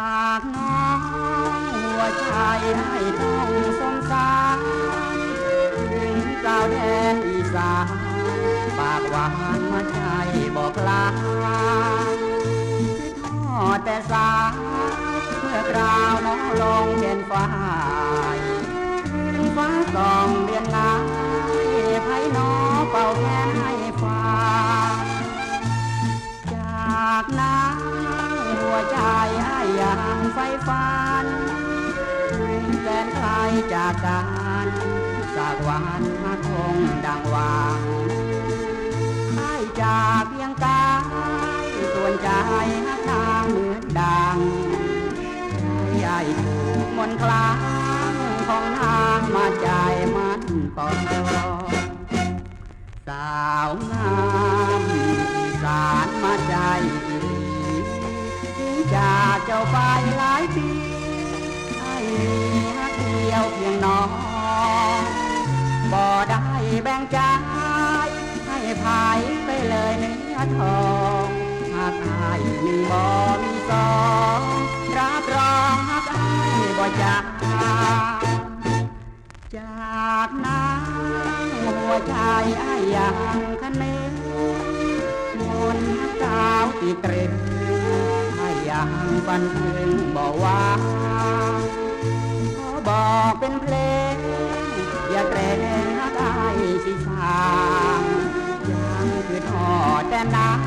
จากน้องหัวใจให้ต้องสงสารถึงเจ้าแดนอีสานปากหวานมาใจบอกลาคือทอดแต่สายเมื่อกราวน้องลงเห็นฟ้าฟ้าส่องเดือนนายไพ่น้อเป่าแค้นให้ฟ้าจากนั้นหัวใจอ้ายยังไฟฝันแสนไกลจากกันสักวันมาคงดังหวังอ้ายจากเพียงกายส่วนใจหักทางเหมือนดังใจอ้ายถูกมนต์คลางของทางมาใจมันปองสาวงามอีสานมาใจอีหลีถึงจากเจ้าไปหลายปีให้มีฮักเดียวเพียงน้องบ่ได้แบ่งใจให้ภายไปเลยเนื้อทองหากอายหนึ่งบ่มีสองรับรองหากอายบ่จากจากนั้นหัวใจอ้ายยังคะเนมนต์ดาวตีตรึงอ้ายยังฝันถึงบอกว่าขอบอกเป็นเพลงอย่าแกล้งรักอ้ายสิสางยังคือทอดแต่นาง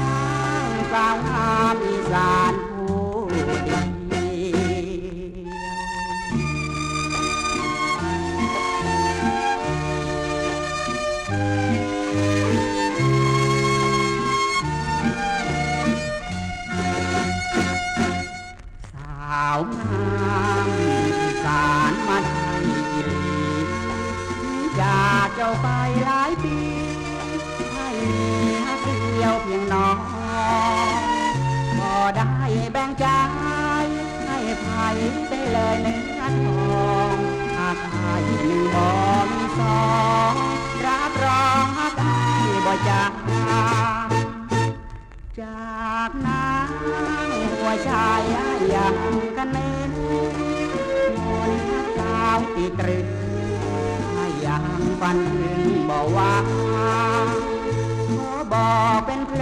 สาวงามอีสานผู้ดีสาวงามอีสานมาไทยกิลีจากเจ้าไปหลายปีให้มีฮักเดียวเพียงน้องก็ได้แบ่งใจให้ไผ่ได้เลยเนื้อทองหากอายหนึ่งบ่มีสองรับรองหากอายบ่จากจากนั้นหัวใจอ้ายยังกันเน้นมนต์ดาวตีตรึงอ้ายยังฝันถึงบอกว่าขอบอกเป็นเพล